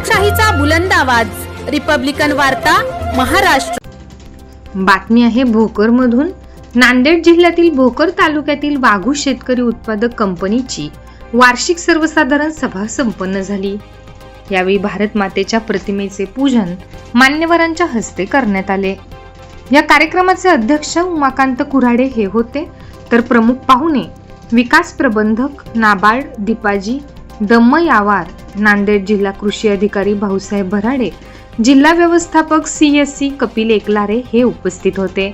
लोकशाहीचा बुलंद आवाज, रिपब्लिकन वार्ता, महाराष्ट्र। बातमी आहे भोकरमधून। नांदेड जिल्ह्यातील भोकर तालुक्यातील वाघू शेतकरी उत्पादक कंपनीची वार्षिक सर्वसाधारण सभा संपन्न झाली। यावेळी भारत मातेच्या प्रतिमेचे पूजन मान्यवरांच्या हस्ते करण्यात आले। या कार्यक्रमाचे अध्यक्ष उमाकांत कुऱ्हाडे हे होते, तर प्रमुख पाहुणे विकास प्रबंधक नाबार्ड दीपाजी दम्मयावार, नांदेड जिल्हा कृषी अधिकारी भाऊसाहेब भराडे, जिल्हा व्यवस्थापक CSC कपिल एकलारे हे उपस्थित होते।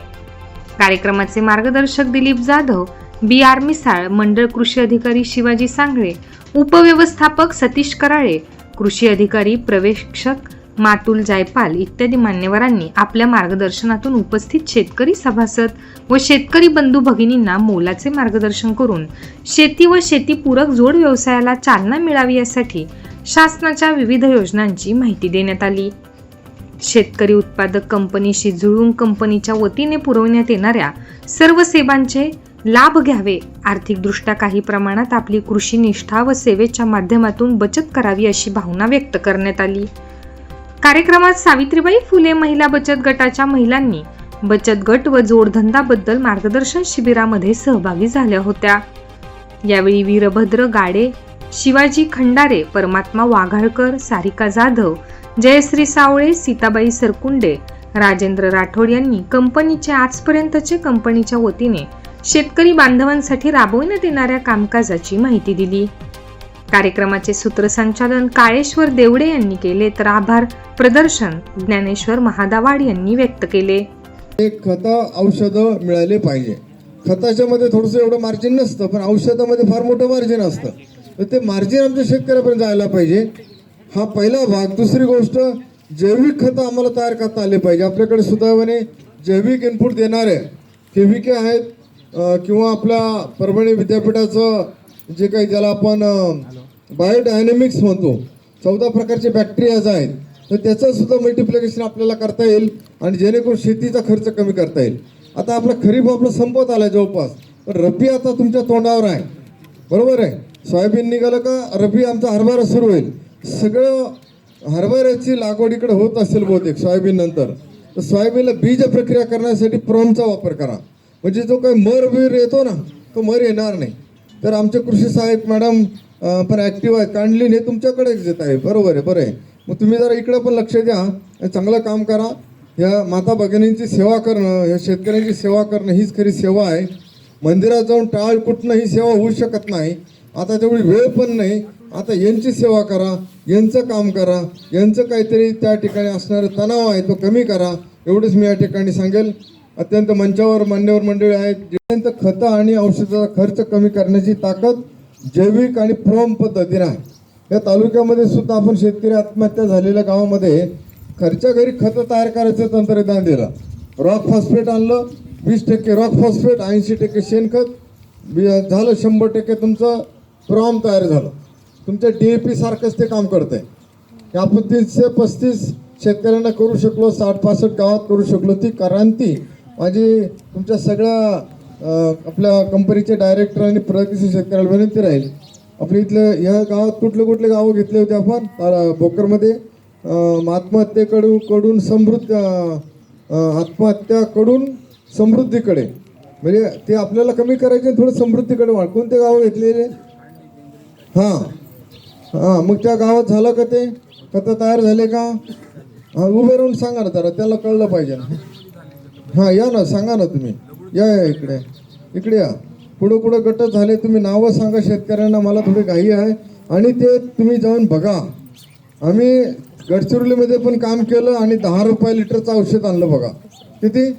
कार्यक्रमाचे मार्गदर्शक दिलीप जाधव, BR मिसाळ, मंडळ कृषी अधिकारी शिवाजी सांगळे, उपव्यवस्थापक सतीश कराळे, कृषी अधिकारी पर्यवेक्षक मातुल जायपाल इत्यादी मान्यवरांनी आपल्या मार्गदर्शनातून उपस्थित शेतकरी सभासद व शेतकरी बंधू भगिनींना मोलाचे मार्गदर्शन करून शेती व शेतीपूरक जोड व्यवसायाला चालना मिळावी यासाठी शासनाच्या विविध योजनांची माहिती देण्यात आली। शेतकरी उत्पादक कंपनीशी जुळवून कंपनीच्या वतीने पुरवण्यात येणाऱ्या सर्व सेवांचे लाभ घ्यावे, आर्थिकदृष्ट्या काही प्रमाणात आपली कृषी निष्ठा व सेवेच्या माध्यमातून बचत करावी अशी भावना व्यक्त करण्यात आली। कार्यक्रमात सावित्रीबाई फुले महिला बचत गटाच्या महिलांनी बचत गट व जोडधंदाबद्दल मार्गदर्शन शिबिरामध्ये सहभागी झाल्या होत्या। यावेळी वीरभद्र गाडे, शिवाजी खंडारे, परमात्मा वाघाळकर, सारिका जाधव, जयश्री सावळे, सीताबाई सरकुंडे, राजेंद्र राठोड यांनी कंपनीचे आजपर्यंतचे कंपनीच्या वतीने शेतकरी बांधवांसाठी राबवण्यात येणाऱ्या कामकाजाची माहिती दिली। कार्यक्रमाचे सूत्रसंचालन काळेश्वर देवडे यांनी केले, तर आभार प्रदर्शन ज्ञानेश्वर महादावाड यांनी व्यक्त केले। खत औषधं मिळाले पाहिजे। खताच्या मध्ये थोडंसं एवढं मार्जिन नसतं, पण औषधामध्ये फार मोठं मार्जिन असतं, तर ते मार्जिन आमच्या शेतकऱ्यापर्यंत जायला पाहिजे। हा पहिला भाग। दुसरी गोष्ट, जैविक खत आम्हाला तयार करता आले पाहिजे। आपल्याकडे सुदैवाने जैविक इनपुट देणारे केव्हीके आहेत, किंवा आपल्या परभणी विद्यापीठाचं जे काही ज्याला आपण बायोडायनेमिक्स म्हणतो, 14 प्रकारचे बॅक्टेरियाज आहेत, तर त्याचं सुद्धा मल्टिप्लिकेशन आपल्याला करता येईल आणि जेणेकरून शेतीचा खर्च कमी करता येईल। आता आपला खरीप आपला संपत आला जवळपास, पण रब्बी आता तुमच्या तोंडावर आहे, बरोबर आहे। सोयाबीन निघालं का रब्बी आमचा हरभरा सुरू होईल। सगळं हरभऱ्याची लागवड इकडे होत असेल बहुतेक सोयाबीन नंतर, तर सोयाबीनला बीज प्रक्रिया करण्यासाठी प्रोमचा वापर करा, म्हणजे जो काही मर बीर येतो ना, तो मर येणार नाही। तर आमचे कृषी सहाय्यक मॅडम पण ॲक्टिव्ह आहेत, कांडलीन हे तुमच्याकडेच येत आहे, बरोबर आहे, बरं आहे। मग तुम्ही जरा इकडे पण लक्ष द्या, चांगलं काम करा। ह्या माता भगिनींची सेवा करणं, ह्या शेतकऱ्यांची सेवा करणं हीच खरी सेवा आहे। मंदिरात जाऊन टाळ कुठनं ही सेवा होऊ शकत नाही, आता तेवढी वेळ पण नाही। आता यांची सेवा करा, यांचं काम करा, यांचं काहीतरी त्या ठिकाणी असणारं तणाव आहे तो कमी करा, एवढंच मी या ठिकाणी सांगेल। अत्यंत मंचावर मान्यवर मंडळी आहेत, जिथं खतं आणि औषधाचा खर्च कमी करण्याची ताकद जैविक आणि प्रोम पद्धतीने आहे। या तालुक्यामध्ये सुद्धा आपण शेतकरी आत्महत्या झालेल्या गावामध्ये खर्चा घरी खतं तयार करायचं तंत्रज्ञान दिलं। रॉक फॉस्फेट आणलं, 20% रॉक फॉस्फेट, 80% शेणखत झालं, 100% तुमचं प्रोम तयार झालं। तुमच्या DAP सारखंच ते काम करतंय। आपण 335 शेतकऱ्यांना करू शकलो, 60-65 गावात करू शकलो। ती क्रांती माझी तुमच्या सगळ्या आपल्या कंपनीचे डायरेक्टर आणि प्रगतीशील शेतकऱ्याला विनंती राहील, आपल्या इथल्या या गावात कुठले गावं घेतले होते आपण भोकरमध्ये, आत्महत्येकडून आत्महत्याकडून समृद्धीकडे, म्हणजे ते आपल्याला कमी करायचे, थोडं समृद्धीकडे वाढ। कोणते गावं घेतलेले? हां, मग त्या गावात झालं का ते खतं तयार झाले का? उभे राहून सांगा ना जरा, त्याला कळलं पाहिजे ना। हां, या ना, सांगा ना तुम्ही, या इकडे या। पुढं गट झाले, तुम्ही नावं सांगा शेतकऱ्यांना, मला थोडी घाई आहे। आणि ते तुम्ही जाऊन बघा, आम्ही गडचिरोलीमध्ये पण काम केलं आणि 10 रुपये लिटरचं औषध आणलं बघा। किती?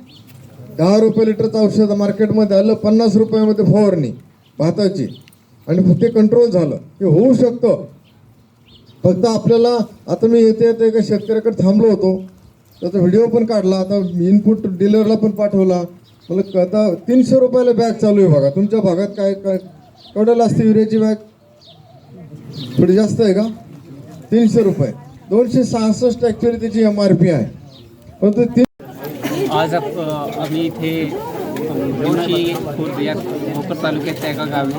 10 रुपये लिटरचं औषध मार्केटमध्ये आलं, 50 रुपयामध्ये फवारणी भाताची, आणि ते कंट्रोल झालं। हे होऊ शकतं, फक्त आपल्याला। आता मी येते एका शेतकऱ्याकडे थांबलो होतो, त्याचा व्हिडिओ पण काढला, आता इनपुट डीलरला पण पाठवला। मला आता 300 रुपयाला बॅग चालू आहे बघा। तुमच्या भागात काय केवढ्याला असते युरियाची बॅग? थोडी जास्त आहे का? 300 रुपये, 266 ॲक्च्युअली त्याची MRP आहे, परंतु आज आम्ही इथे जोशी खुर्द या भोकर तालुक्याच्या एका गावी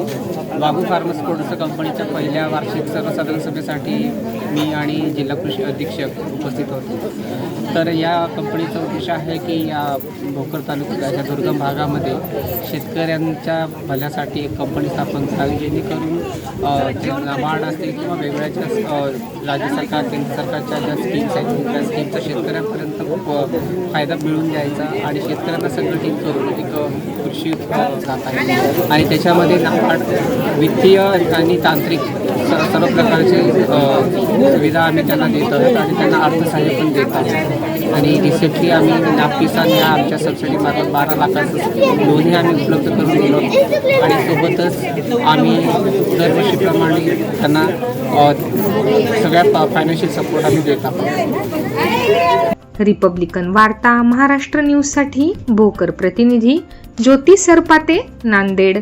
वाघू फार्मर्स प्रोड्युसर कंपनीच्या पहिल्या वार्षिक सर्वसाधारण सभेसाठी मी आणि जिल्हा कृषी अधीक्षक उपस्थित होतो. तर या कंपनीचा उद्देश आहे की या भोकर तालुक्याच्या दुर्गम भागामध्ये शेतकऱ्यांच्या भल्यासाठी एक कंपनी स्थापन करावी, जेणेकरून जे नाबार्ड असतील किंवा वेगवेगळ्या ज्या राज्य सरकार केंद्र सरकारच्या ज्या स्कीम्स आहेत त्या स्कीमचा शेतकऱ्यांपर्यंत खूप फायदा मिळून द्यायचा आणि शेतकऱ्यांना संघटित करून एक कृषी जात आहे. आणि त्याच्यामध्ये नाबार्ड वित्तीय आणि तांत्रिक सर्व प्रकारचे सुविधा आम्ही त्यांना देत आहोत आणि त्यांना अर्थसहाय्य पण देत आहोत. आणि रिसेंटली आम्ही नागपिसान या आमच्या सबसिडीमार्फत 12 लाखाचं लोनही आम्ही उपलब्ध करून दिलो आणि सोबतच आम्ही दरवर्षीप्रमाणे त्यांना सगळ्या फायनान्शियल सपोर्ट आम्ही देत आहोत. रिपब्लिकन वार्ता महाराष्ट्र न्यूजसाठी भोकर प्रतिनिधी ज्योती सरपाते, नांदेड.